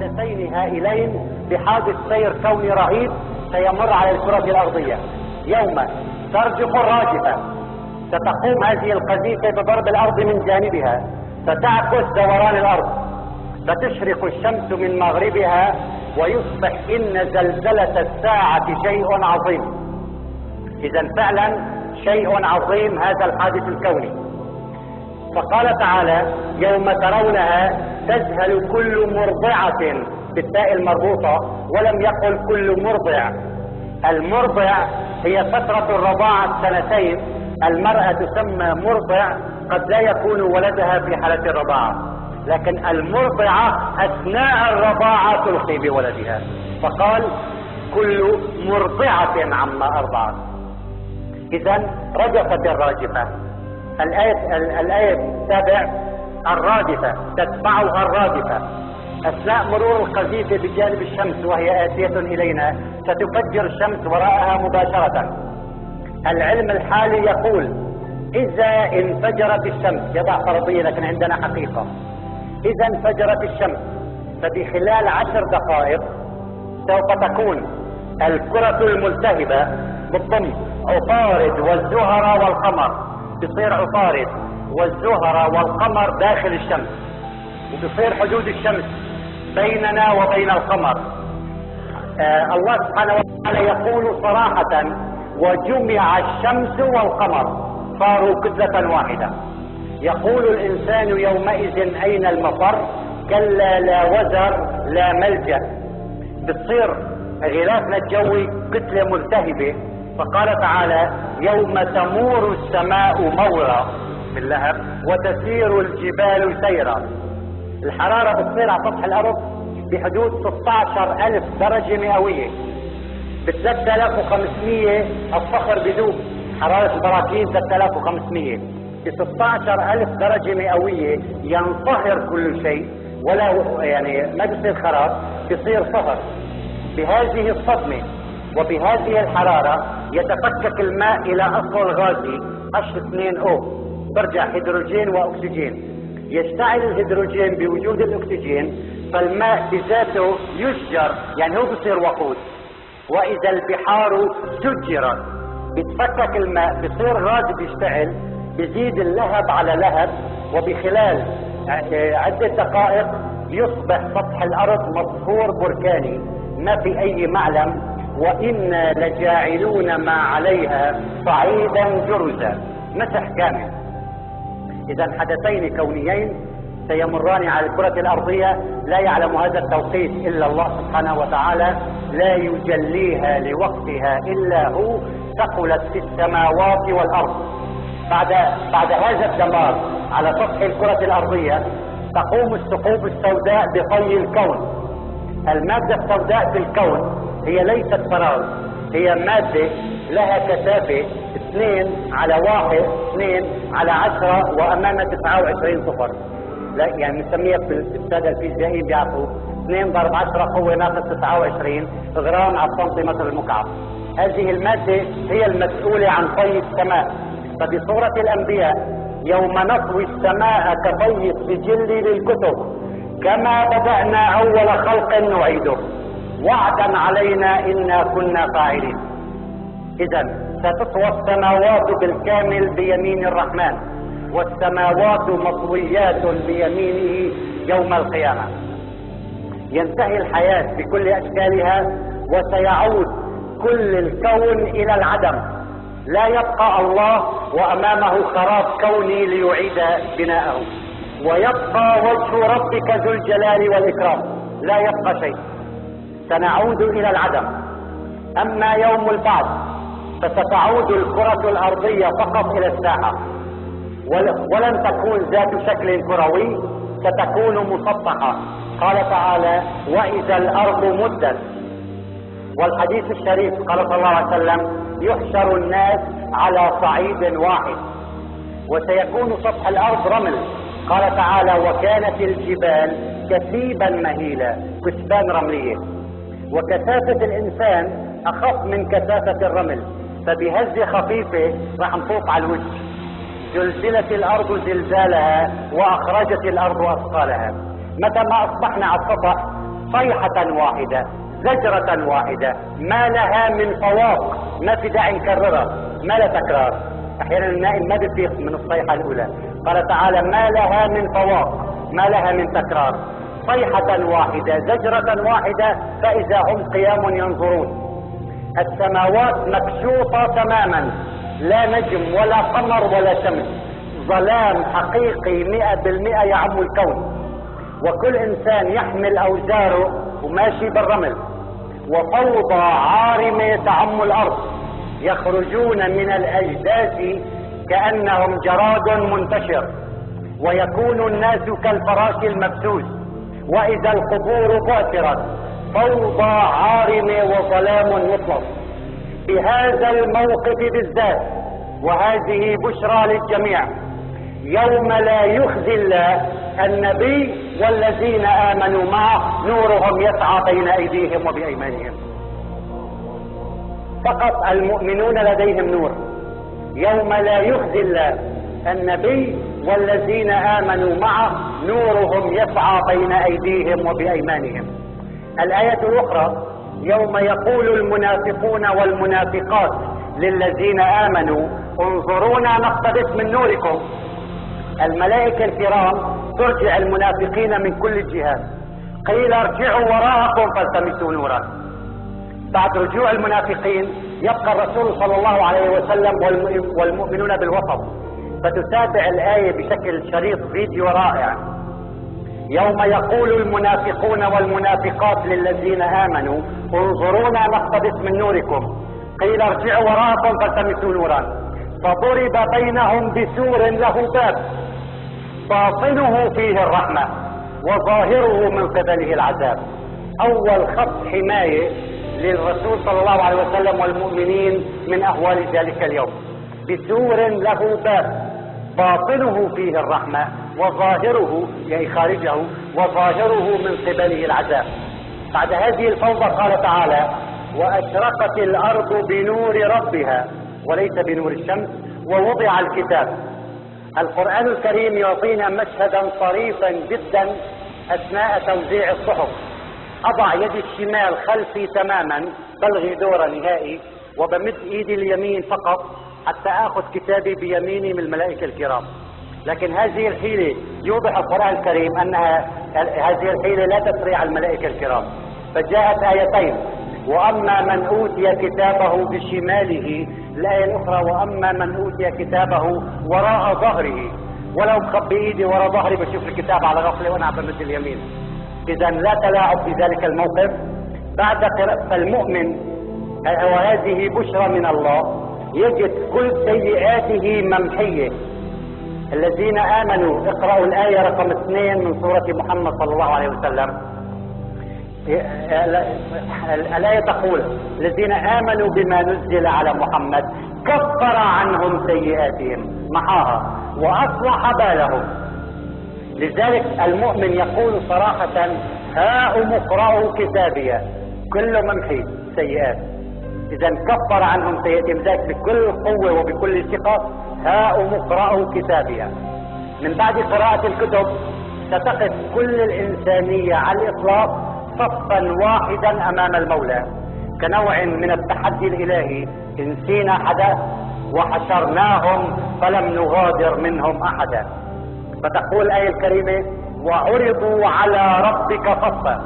حدثين هائلين بحادث سير كوني رهيب سيمر على الكرة الأرضية. يوم ترجف الراجفة، ستقوم هذه القذيفة بضرب الأرض من جانبها، ستعكس دوران الأرض، فتشرق الشمس من مغربها، ويصبح إن زلزلة الساعة شيء عظيم. إذا فعلا شيء عظيم هذا الحادث الكوني. فقال تعالى: يوم ترونها تذهل كل مرضعة بالتاء المربوطة، ولم يقل كل مرضع. المرضع هي فترة الرضاعة 2 سنين. المرأة تسمى مرضع قد لا يكون ولدها في حالة الرضاعة، لكن المرضعة أثناء الرضاعة تلقي بولدها، فقال كل مرضعة عما أرضعت. إذن رجفت الراجفة. الآية السابع: الرادفة تتبعها الرادفة. أثناء مرور القذيفة بجانب الشمس وهي آتية إلينا ستفجر الشمس وراءها مباشرة. العلم الحالي يقول إذا انفجرت الشمس، يضع فرضية لكن عندنا حقيقة، إذا انفجرت الشمس فبخلال 10 دقائق سوف تكون الكرة الملتهبة بالضم عطارد والزهرة والقمر، بصير عطارد والزهرة والقمر داخل الشمس، وبصير حدود الشمس بيننا وبين القمر. الله سبحانه وتعالى يقول صراحة: وجمع الشمس والقمر صاروا كتلة واحدة. يقول الإنسان يومئذ أين المفر؟ كلا لا وزر لا ملجأ. بتصير غلافنا الجوي كتلة ملتهبة. فقال تعالى: يوم تمور السماء مورا باللهب وتسير الجبال سيرا. الحرارة بتصير على سطح الأرض بحدود 16,000 درجة مئوية. ب 3500 الصخر بدوب، حرارة البراكين 3500. ب 16,000 درجة مئوية ينصهر كل شيء، ولا يعني ما بيصير خراب، بيصير صهر. بهذه الصدمة وبهذه الحرارة يتفكك الماء إلى أصل غازي H2O، برجع هيدروجين وأكسجين. يشتعل الهيدروجين بوجود الأكسجين، فالماء بذاته يشجر، يعني هو بصير وقود. وإذا البحار سجرت بتفكك الماء، بصير غاز بيشتعل، بيزيد اللهب على لهب، وبخلال عدة دقائق يصبح سطح الأرض مصفور بركاني ما في أي معلم، وإنا لجاعلون ما عليها صعيدا جرزا، مسح كامل. إذا حدثين كونيين سيمران على الكرة الأرضية، لا يعلم هذا التوقيت إلا الله سبحانه وتعالى، لا يجليها لوقتها إلا هو، ثقلت في السماوات والأرض. بعد هذا الدمار على سطح الكرة الأرضية تقوم الثقوب السوداء بطي الكون. المادة السوداء في الكون هي ليست فراغ، هي مادة لها كثافة 2/1/2/10 وأمامها 29 صفر. لا يعني نسميها بالسادة الفيزيائيين بيعرفوا 2 ضرب 10 قوة ناقص 29 غرام على السنتيمتر المكعب. هذه المادة هي المسؤولة عن طي السماء. فبصورة الأنبياء: يوم نطوي السماء كطي السجل للكتب كما بدأنا أول خلق نعيده وعدا علينا إنا كنا فاعلين. إذا ستطوى السماوات بالكامل بيمين الرحمن، والسماوات مطويات بيمينه يوم القيامة. ينتهي الحياة بكل أشكالها، وسيعود كل الكون إلى العدم. لا يبقى الله وأمامه خراب كوني ليعيد بناءه، ويبقى وجه ربك ذو الجلال والإكرام، لا يبقى شيء. سنعود إلى العدم. أما يوم البعث فستعود الكرة الأرضية فقط إلى الساحة، ولن تكون ذات شكل كروي، ستكون مسطحة. قال تعالى: وإذا الأرض مدت. والحديث الشريف قال صلى الله عليه وسلم: يحشر الناس على صعيد واحد، وسيكون سطح الأرض رمل. قال تعالى: وكانت الجبال كثيبا مهيلا، كثبان رملية. وكثافة الإنسان أخف من كثافة الرمل، فبهزة خفيفة راح نفوق على الوجه. زلزلت الأرض زلزالها وأخرجت الأرض أثقالها. متى ما أصبحنا على السطح صيحة واحدة، زجرة واحدة، ما لها من فواق، ما في داعي نكررها، ما لا تكرار. احيانا النائم ما بيفيق من الصيحة الاولى. قال تعالى ما لها من فواق، ما لها من تكرار، صيحة واحدة، زجرة واحدة، فاذا هم قيام ينظرون. السماوات مكشوفة تماما، لا نجم ولا قمر ولا شمس، ظلام حقيقي 100% يعم الكون، وكل انسان يحمل اوزاره وماشي بالرمل، وفوضى عارمة تعم الارض، يخرجون من الاجداث كانهم جراد منتشر، ويكون الناس كالفراش المبثوث، واذا القبور بعثرت، فوضى عارمة وظلام مطلق. بهذا الموقف بالذات، وهذه بشرى للجميع، يوم لا يخزي الله النبي والذين آمنوا معه نورهم يسعى بين أيديهم وبأيمانهم. فقط المؤمنون لديهم نور. يوم لا يخزي الله النبي والذين آمنوا معه نورهم يسعى بين أيديهم وبأيمانهم. الآية الأخرى يوم يقول المنافقون والمنافقات للذين آمنوا انظرونا نقتبس من نوركم. الملائكة الكرام ترجع المنافقين من كل الجهات، قيل ارجعوا وراءكم فالتمسوا نورا. بعد رجوع المنافقين يبقى الرسول صلى الله عليه وسلم والمؤمنون بالوسط، فتتابع الآية بشكل شريط فيديو رائع. يوم يقول المنافقون والمنافقات للذين آمنوا انظرونا نقتبس من نوركم، قيل ارجعوا وراءكم فالتمسوا نورا، فضرب بينهم بسور له باب باطنه فيه الرحمة وظاهره من قبله العذاب. أول خط حماية للرسول صلى الله عليه وسلم والمؤمنين من أهوال ذلك اليوم، بسور له باب باطنه فيه الرحمة وظاهره يعني خارجه وظاهره من قبله العذاب. بعد هذه الفوضى قال تعالى وأشرقت الأرض بنور ربها وليس بنور الشمس ووضع الكتاب. القرآن الكريم يعطينا مشهدا طريفا جدا أثناء توزيع الصحف. أضع يدي الشمال خلفي تماما، بلغي دور نهائي، وبمد ايدي اليمين فقط حتى اخذ كتابي بيميني من الملائكة الكرام. لكن هذه الحيلة يوضح القرآن الكريم انها هذه الحيلة لا تسري على الملائكة الكرام، فجاءت آيتين: واما من اوتي كتابه بشماله، الآية الاخرى واما من اوتي كتابه وراء ظهره. ولو مخبي ايدي وراء ظهري بشوف الكتاب على غفلة وانا عم بمد اليمين. اذا لا تلاعب في ذلك الموقف. بعد قراءة المؤمن وهذه بشرى من الله يجد كل سيئاته ممحية. الذين آمنوا، اقرأوا الآية رقم 2 من سورة محمد صلى الله عليه وسلم. الآية تقول الذين آمنوا بما نزل على محمد كفر عنهم سيئاتهم، محاها وأصلح بالهم. لذلك المؤمن يقول صراحة هاؤم اقرأوا كتابي، كل ممحي سيئات. إذا كفر عنهم سيئاتهم، ذلك بكل قوة وبكل ثقة هاؤم اقرأوا كتابي. من بعد قراءة الكتب ستقف كل الإنسانية على الإطلاق صفا واحدا أمام المولى، كنوع من التحدي الإلهي: إن نسينا حدا وحشرناهم فلم نغادر منهم أحدا. فتقول الآية الكريمة: وعرضوا على ربك صفا.